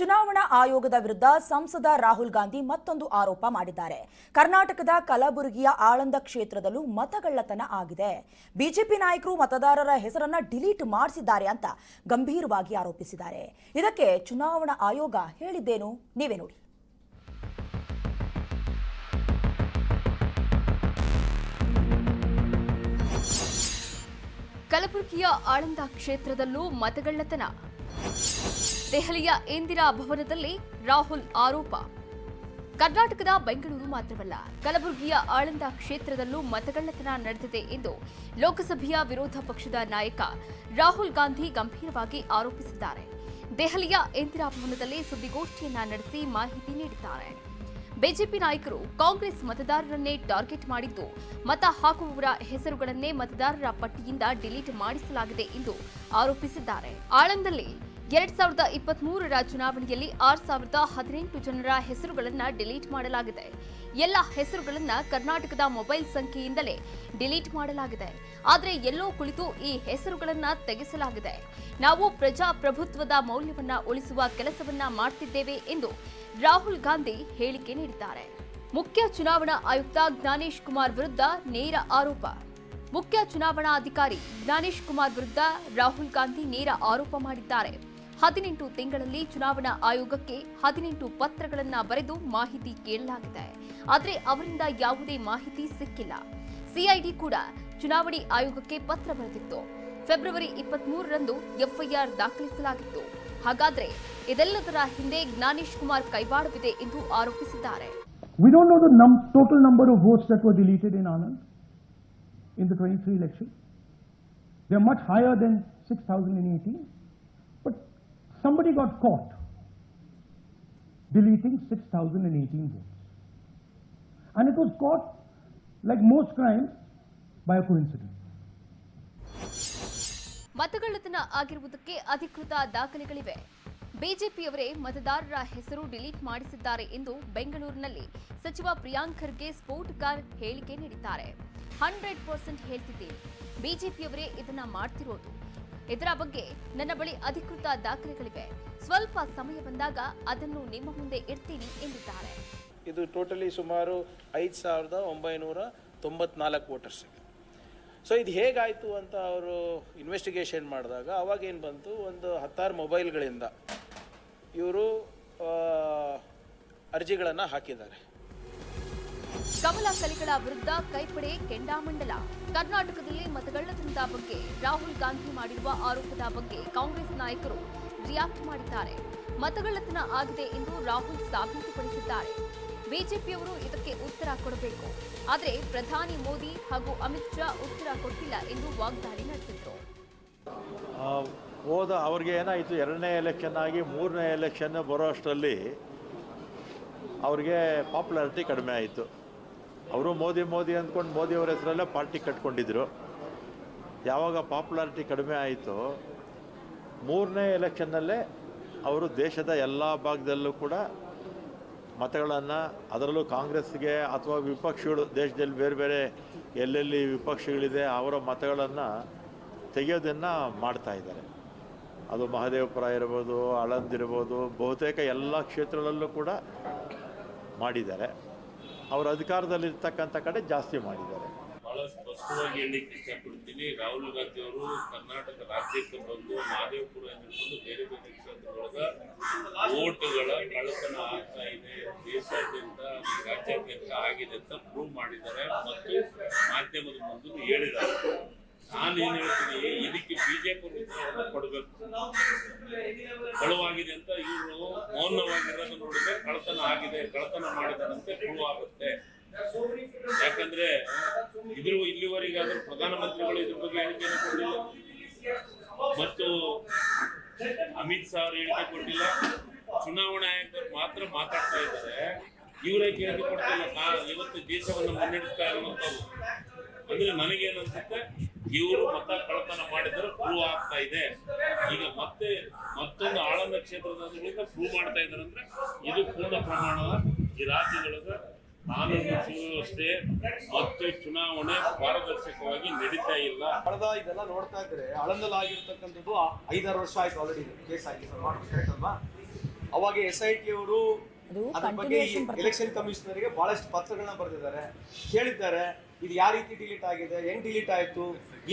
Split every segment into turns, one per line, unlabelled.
ಚುನಾವಣಾ ಆಯೋಗದ ವಿರುದ್ಧ ಸಂಸದ ರಾಹುಲ್ ಗಾಂಧಿ ಮತ್ತೊಂದು ಆರೋಪ ಮಾಡಿದ್ದಾರೆ. ಕರ್ನಾಟಕದ ಕಲಬುರಗಿಯ ಆಳಂದ ಕ್ಷೇತ್ರದಲ್ಲೂ ಮತಗಳ್ಳತನ ಆಗಿದೆ. ಬಿಜೆಪಿ ನಾಯಕರು ಮತದಾರರ ಹೆಸರನ್ನ ಡಿಲೀಟ್ ಮಾಡಿಸಿದ್ದಾರೆ ಅಂತ ಗಂಭೀರವಾಗಿ ಆರೋಪಿಸಿದ್ದಾರೆ. ಇದಕ್ಕೆ ಚುನಾವಣಾ ಆಯೋಗ ಹೇಳಿದ್ದೇನು ನೀವೇ ನೋಡಿ.
ಕಲಬುರಗಿಯ ಆಳಂದ ಕ್ಷೇತ್ರದಲ್ಲೂ ಮತಗಳ್ಳತನ. ದೆಹಲಿಯ ಇಂದಿರಾ ಭವನದಲ್ಲಿ ರಾಹುಲ್ ಆರೋಪ. ಕರ್ನಾಟಕದ ಬೆಂಗಳೂರು ಮಾತ್ರವಲ್ಲ, ಕಲಬುರಗಿಯ ಆಳಂದ ಕ್ಷೇತ್ರದಲ್ಲೂ ಮತಗಳ್ಳತನ ನಡೆದಿದೆ ಎಂದು ಲೋಕಸಭೆಯ ವಿರೋಧ ಪಕ್ಷದ ನಾಯಕ ರಾಹುಲ್ ಗಾಂಧಿ ಗಂಭೀರವಾಗಿ ಆರೋಪಿಸಿದ್ದಾರೆ. ದೆಹಲಿಯ ಇಂದಿರಾ ಭವನದಲ್ಲಿ ಸುದ್ದಿಗೋಷ್ಠಿಯನ್ನ ನಡೆಸಿ ಮಾಹಿತಿ ನೀಡಿದ್ದಾರೆ. ಬಿಜೆಪಿ ನಾಯಕರು ಕಾಂಗ್ರೆಸ್ ಮತದಾರರನ್ನೇ ಟಾರ್ಗೆಟ್ ಮಾಡಿದ್ದು, ಮತ ಹಾಕುವವರ ಹೆಸರುಗಳನ್ನೇ ಮತದಾರರ ಪಟ್ಟಿಯಿಂದ ಡಿಲೀಟ್ ಮಾಡಿಸಲಾಗಿದೆ ಎಂದು ಆರೋಪಿಸಿದ್ದಾರೆ. ಆಳಂದಲ್ಲಿ 2023ರ ಚುನಾವಣೆಯಲ್ಲಿ 6018 ಜನರ ಹೆಸರುಗಳನ್ನು ಡಿಲೀಟ್ ಮಾಡಲಾಗಿದೆ. ಎಲ್ಲ ಹೆಸರುಗಳನ್ನು ಕರ್ನಾಟಕದ ಮೊಬೈಲ್ ಸಂಖ್ಯೆಯಿಂದಲೇ ಡಿಲೀಟ್ ಮಾಡಲಾಗಿದೆ. ಆದರೆ ಎಲ್ಲೋ ಕುಳಿತು ಈ ಹೆಸರುಗಳನ್ನು ತೆಗೆಸಲಾಗಿದೆ. ನಾವು ಪ್ರಜಾಪ್ರಭುತ್ವದ ಮೌಲ್ಯವನ್ನ ಉಳಿಸುವ ಕೆಲಸವನ್ನ ಮಾಡ್ತಿದ್ದೇವೆ ಎಂದು ರಾಹುಲ್ ಗಾಂಧಿ ಹೇಳಿಕೆ ನೀಡಿದ್ದಾರೆ. ಮುಖ್ಯ ಚುನಾವಣಾ ಆಯುಕ್ತ ಜ್ಞಾನೇಶ್ ಕುಮಾರ್ ವಿರುದ್ಧ ನೇರ ಆರೋಪ. ಮುಖ್ಯ ಚುನಾವಣಾಧಿಕಾರಿ ಜ್ಞಾನೇಶ್ ಕುಮಾರ್ ವಿರುದ್ಧ ರಾಹುಲ್ ಗಾಂಧಿ ನೇರ ಆರೋಪ ಮಾಡಿದ್ದಾರೆ. 18 ತಿಂಗಳಲ್ಲಿ ಚುನಾವಣಾ ಆಯೋಗಕ್ಕೆ 18 ಪತ್ರಗಳನ್ನು ಬರೆದು ಮಾಹಿತಿ ಕೇಳಲಾಗಿದೆ. ಆದರೆ ಅವರಿಂದ ಯಾವುದೇ ಮಾಹಿತಿ ಸಿಕ್ಕಿಲ್ಲ. ಸಿಐಡಿ ಕೂಡ ಚುನಾವಣಾ ಆಯೋಗಕ್ಕೆ ಪತ್ರ ಬರೆದಿತ್ತು. ಫೆಬ್ರವರಿ 23ರಂದು ಎಫ್ಐಆರ್ ದಾಖಲಿಸಲಾಗಿತ್ತು. ಹಾಗಾದ್ರೆ ಇದೆಲ್ಲದರ ಹಿಂದೆ ಜ್ಞಾನೇಶ್ ಕುಮಾರ್ ಕೈವಾಡವಿದೆ ಎಂದು ಆರೋಪಿಸಿದ್ದಾರೆ.
We don't know the total number of votes that were deleted in Anand in the 23 election. They are much higher than 6,018. But somebody got caught deleting 6,018 votes. And it was caught, like most crimes, by a coincidence.
ಮತಗಳ್ಳತನ ಆಗಿರುವುದಕ್ಕೆ ಅಧಿಕೃತ ದಾಖಲೆಗಳಿವೆ. ಬಿಜೆಪಿಯವರೇ ಮತದಾರರ ಹೆಸರು delete ಮಾಡಿಸಿದ್ದಾರೆ ಎಂದು ಬೆಂಗಳೂರಿನಲ್ಲಿ ಸಚಿವ ಪ್ರಿಯಾಂಕ್ ಖರ್ಗೆ ಸ್ಫೋಟಕ ಹೇಳಿಕೆ ನೀಡಿದ್ದಾರೆ. 100% ಹೇಳ್ತಿದ್ದೀವಿ, ಬಿಜೆಪಿಯವರೇ ಇದನ್ನ ಮಾಡ್ತಿರೋದು. ಇದರ ಬಗ್ಗೆ ನನ್ನ ಬಳಿ ಅಧಿಕೃತ ದಾಖಲೆಗಳಿವೆ. ಸ್ವಲ್ಪ ಸಮಯ ಬಂದಾಗ ಅದನ್ನು ನಿಮ್ಮ ಮುಂದೆ ಇಡ್ತೀನಿ ಎಂದಿದ್ದಾರೆ.
ಇದು ಟೋಟಲಿ ಸುಮಾರು 5994 ವೋಟರ್ಸ್. ಸೊ ಇದು ಹೇಗಾಯಿತು ಅಂತ ಅವರು ಇನ್ವೆಸ್ಟಿಗೇಷನ್ ಮಾಡಿದಾಗ ಅವಾಗೇನು ಬಂತು, ಒಂದು 16 ಮೊಬೈಲ್ಗಳಿಂದ ಇವರು ಅರ್ಜಿಗಳನ್ನು ಹಾಕಿದ್ದಾರೆ.
ಕಮಲ ಕಲಿಗಳ ವಿರುದ್ಧ ಕೈಪಡೆ ಕೆಂಡಾಮಂಡಲ. ಕರ್ನಾಟಕದಲ್ಲಿ ಮತಗಳ್ಳತನದ ಬಗ್ಗೆ ರಾಹುಲ್ ಗಾಂಧಿ ಮಾಡಿರುವ ಆರೋಪದ ಬಗ್ಗೆ ಕಾಂಗ್ರೆಸ್ ನಾಯಕರು ರಿಯಾಕ್ಟ್ ಮಾಡಿದ್ದಾರೆ. ಮತಗಳ್ಳತನ ಆಗಿದೆ ಎಂದು ರಾಹುಲ್ ಸಾಬೀತುಪಡಿಸಿದ್ದಾರೆ. ಬಿಜೆಪಿಯವರು ಇದಕ್ಕೆ ಉತ್ತರ ಕೊಡಬೇಕು. ಆದರೆ ಪ್ರಧಾನಿ ಮೋದಿ ಹಾಗೂ ಅಮಿತ್ ಶಾ ಉತ್ತರ ಕೊಟ್ಟಿಲ್ಲ ಎಂದು ವಾಗ್ದಾಳಿ ನಡೆಸಿದ್ರು.
ಅವ್ರಿಗೆ ಏನಾಯಿತು, 2ನೇ ಎಲೆಕ್ಷನ್ ಆಗಿ 3ನೇ ಎಲೆಕ್ಷನ್ ಬರೋ ಅಷ್ಟರಲ್ಲಿ ಅವ್ರಿಗೆ ಪಾಪ್ಯುಲಾರಿಟಿ ಕಡಿಮೆ ಆಯಿತು. ಅವರು ಮೋದಿ ಅಂದ್ಕೊಂಡು ಮೋದಿಯವರ ಹೆಸರಲ್ಲೇ ಪಾರ್ಟಿ ಕಟ್ಕೊಂಡಿದ್ರು. ಯಾವಾಗ ಪಾಪ್ಯುಲಾರಿಟಿ ಕಡಿಮೆ ಆಯಿತು, 3ನೇ ಎಲೆಕ್ಷನ್ನಲ್ಲೇ ಅವರು ದೇಶದ ಎಲ್ಲ ಭಾಗದಲ್ಲೂ ಕೂಡ ಮತಗಳನ್ನು, ಅದರಲ್ಲೂ ಕಾಂಗ್ರೆಸ್ಗೆ ಅಥವಾ ವಿಪಕ್ಷಗಳು, ದೇಶದಲ್ಲಿ ಬೇರೆ ಬೇರೆ ಎಲ್ಲೆಲ್ಲಿ ವಿಪಕ್ಷಗಳಿದೆ ಅವರ ಮತಗಳನ್ನು ತೆಗೆಯೋದನ್ನು ಮಾಡ್ತಾ ಇದ್ದಾರೆ. ಅದು ಮಹದೇವಪುರ ಇರ್ಬೋದು, ಆಳಂದ್ ಇರ್ಬೋದು, ಬಹುತೇಕ ಎಲ್ಲ ಕ್ಷೇತ್ರಗಳಲ್ಲೂ ಕೂಡ ಮಾಡಿದ್ದಾರೆ. ಅವರು ಅಧಿಕಾರದಲ್ಲಿರ್ತಕ್ಕಂಥ ಕಡೆ ಜಾಸ್ತಿ ಮಾಡಿದ್ದಾರೆ.
ಬಹಳ ಸ್ಪಷ್ಟವಾಗಿ ಹೇಳಲಿಕ್ಕೆ ಇಷ್ಟಪಡ್ತೀನಿ, ರಾಹುಲ್ ಗಾಂಧಿ ಅವರು ಕರ್ನಾಟಕ ರಾಜ್ಯಕ್ಕೆ ಬಂದು ಮಹದೇವಪುರ ಹಿಡಿದು ಬೇರೆ ಬೇರೆ ಕ್ಷೇತ್ರದೊಳಗೆ ವೋಟುಗಳ ಕಳ್ಳತನ ಆಗ್ತಾ ಇದೆ, ದೇಶಾದ್ಯಂತ ರಾಜ್ಯಾದ್ಯಂತ ಆಗಿದೆ ಅಂತ ಪ್ರೂವ್ ಮಾಡಿದ್ದಾರೆ ಮತ್ತು ಮಾಧ್ಯಮದ ಮುಂದೆ ಹೇಳಿದ್ದಾರೆ. ನಾನೇನು ಹೇಳ್ತೀನಿ, ಇದಕ್ಕೆ ಬಿಜೆಪಿ ಉತ್ತರವನ್ನು ಕೊಡಬೇಕು. ಕಳುವಾಗಿದೆ ಅಂತ ಇವರು ಮೌನವಾಗಿರೋದು ನೋಡಿದ್ರೆ ಕಳ್ಳತನ ಆಗಿದೆ, ಕಳ್ಳತನ ಮಾಡಿದಾರಂತೆ ಪ್ರೂವ್ ಆಗುತ್ತೆ. ಯಾಕಂದ್ರೆ ಇಲ್ಲಿವರೆಗಾದ್ರೂ ಪ್ರಧಾನಮಂತ್ರಿಗಳು ಇದ್ರ ಬಗ್ಗೆ ಹೇಳಿಕೆಯನ್ನು ಕೊಟ್ಟಿಲ್ಲ ಮತ್ತು ಅಮಿತ್ ಶಾ ಅವರು ಹೇಳಿಕೆ ಕೊಟ್ಟಿಲ್ಲ. ಚುನಾವಣಾ ಆಯೋಗದವ್ರು ಮಾತ್ರ ಮಾತಾಡ್ತಾ ಇದ್ದಾರೆ, ಇವರೇ ಹೇಳಿಕೆ ಕೊಡ್ತಿಲ್ಲ. ಇವತ್ತು ದೇಶವನ್ನು ಮುನ್ನಡೆಸ್ತಾ ಇರುವಂತವು ಅಂದ್ರೆ ನನಗೇನು ಅನ್ಸುತ್ತೆ, ಇವರು ಮತ ಕಳ್ಳತನ ಮಾಡಿದ್ರೆ ಪ್ರೂವ್ ಆಗ್ತಾ ಇದೆ. ಈಗ ಮತ್ತೊಂದು ಆಳಂದ ಕ್ಷೇತ್ರದ ಪ್ರೂವ್ ಮಾಡ್ತಾ ಇದ್ದಾರೆ ಅಂದ್ರೆ ಇದು ಪೂರ್ಣ ಪ್ರಮಾಣದ ಈ ರಾಜ್ಯದೊಳಗೆ ಕಾನೂನು ಸುವ್ಯವಸ್ಥೆ ಮತ್ತು ಚುನಾವಣೆ ಪಾರದರ್ಶಕವಾಗಿ ನಡೀತಾ ಇಲ್ಲ.
ಇದೆಲ್ಲ ನೋಡ್ತಾ ಇದ್ರೆ ಆಳಂದಲ್ಲಿ ಆಗಿರ್ತಕ್ಕಂಥದ್ದು 5-6 ವರ್ಷ ಆಯ್ತು ಆಲ್ರೆಡಿ ಕೇಸ್ ಆಗಿ. ಅವಾಗ SIT ಅವರು
ಅದು
ಅದ್ರ ಬಗ್ಗೆ
continuation ಬರ್ತದೆ.
ಎಲೆಕ್ಷನ್ ಕಮಿಷನರ್ಗೆ ಬಹಳಷ್ಟು ಪತ್ರಗಳನ್ನ ಬರೆದಿದ್ದಾರೆ, ಕೇಳಿದ್ದಾರೆ ಇದು ಯಾವ ರೀತಿ ಡಿಲೀಟ್ ಆಗಿದೆ, ಹೆಂಗ್ ಡಿಲೀಟ್ ಆಯ್ತು,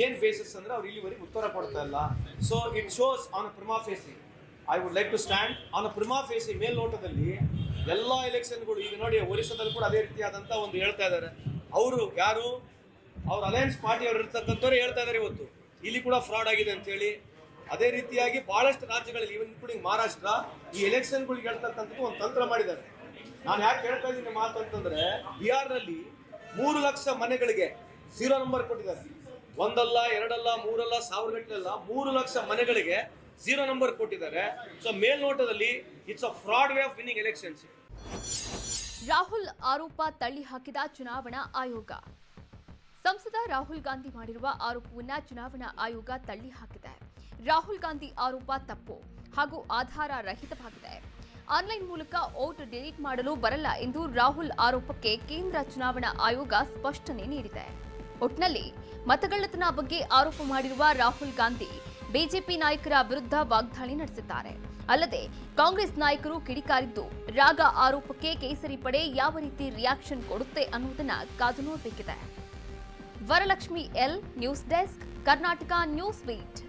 ಏನ್ ಬೇಸಿಸ್ ಅಂದ್ರೆ ಅವ್ರು ಇಲ್ಲಿವರೆಗೆ ಉತ್ತರ ಕೊಡ್ತಾ ಇಲ್ಲ. So it shows on prima facie, I would like to stand on prima facie, ಮೇಲ್ನೋಟದಲ್ಲಿ ಎಲ್ಲಾ ಎಲೆಕ್ಷನ್ಗಳು ಈಗ ನೋಡಿ ಒರಿಸ್ಸಾದಲ್ಲಿ ಕೂಡ ಅದೇ ರೀತಿಯಾದಂತ ಒಂದು ಹೇಳ್ತಾ ಇದ್ದಾರೆ. ಅವರು ಯಾರು ಅವ್ರ ಅಲಯನ್ಸ್ ಪಾರ್ಟಿ ಅವರು ಇರ್ತಕ್ಕಂಥವ್ರು ಹೇಳ್ತಾ ಇದ್ದಾರೆ ಇವತ್ತು ಇಲ್ಲಿ ಕೂಡ ಫ್ರಾಡ್ ಆಗಿದೆ ಅಂತ ಹೇಳಿ. ಅದೇ ರೀತಿಯಾಗಿ ಬಹಳಷ್ಟು ರಾಜ್ಯಗಳಲ್ಲಿ ಇವನ್ ಇನ್ಕ್ಲೂಡಿಂಗ್ ಮಹಾರಾಷ್ಟ್ರ ಈ ಎಲೆಕ್ಷನ್ಗಳಿಗೆ ಹೇಳ್ತಕ್ಕಂಥದ್ದು ಒಂದು ತಂತ್ರ ಮಾಡಿದ್ದಾರೆ. ನಾನು ಯಾಕೆ ಹೇಳ್ತಾ ಇದ್ದೀನಿ ಮಾತು ಅಂತಂದ್ರೆ, ಬಿಹಾರ್ನಲ್ಲಿ 3 ಲಕ್ಷ ಮನೆಗಳಿಗೆ 0 ನಂಬರ್ ಕೊಟ್ಟಿದ್ದಾರೆ. ಒಂದಲ್ಲ, ಎರಡಲ್ಲ, ಮೂರಲ್ಲ, ಸಾವಿರ ಗಟ್ಟಲೆಲ್ಲ 3 ಲಕ್ಷ ಮನೆಗಳಿಗೆ 0 ನಂಬರ್ ಕೊಟ್ಟಿದ್ದಾರೆ. ಸೊ ಮೇಲ್ನೋಟದಲ್ಲಿ it's a fraud way of winning ಎಲೆಕ್ಷನ್ಸ್.
ರಾಹುಲ್ ಆರೋಪ ತಳ್ಳಿ ಹಾಕಿದ ಚುನಾವಣಾ ಆಯೋಗ. ಸಂಸದ ರಾಹುಲ್ ಗಾಂಧಿ ಮಾಡಿರುವ ಆರೋಪವನ್ನ ಚುನಾವಣಾ ಆಯೋಗ ತಳ್ಳಿ ಹಾಕಿದೆ. ರಾಹುಲ್ ಗಾಂಧಿ ಆರೋಪ ತಪ್ಪು ಹಾಗೂ ಆಧಾರ ರಹಿತವಾಗಿದೆ. ಆನ್ಲೈನ್ ಮೂಲಕ ವೋಟ್ ಡಿಲೀಟ್ ಮಾಡಲು ಬರಲ್ಲ ಎಂದು ರಾಹುಲ್ ಆರೋಪಕ್ಕೆ ಕೇಂದ್ರ ಚುನಾವಣಾ ಆಯೋಗ ಸ್ಪಷ್ಟನೆ ನೀಡಿದೆ. ಒಟ್ನಲ್ಲಿ ಮತಗಳ್ಳತನ ಬಗ್ಗೆ ಆರೋಪ ಮಾಡಿರುವ ರಾಹುಲ್ ಗಾಂಧಿ ಬಿಜೆಪಿ ನಾಯಕರ ವಿರುದ್ಧ ವಾಗ್ದಾಳಿ ನಡೆಸಿದ್ದಾರೆ. ಅಲ್ಲದೆ ಕಾಂಗ್ರೆಸ್ ನಾಯಕರು ಕಿಡಿಕಾರಿದ್ದು ರಾಗ ಆರೋಪಕ್ಕೆ ಕೇಸರಿ ಪಡೆ ಯಾವ ರೀತಿ ರಿಯಾಕ್ಷನ್ ಕೊಡುತ್ತೆ ಅನ್ನುವುದನ್ನ ಕಾದು ನೋಡಬೇಕಿದೆ. Varalakshmi L, news desk, Karnataka news beet.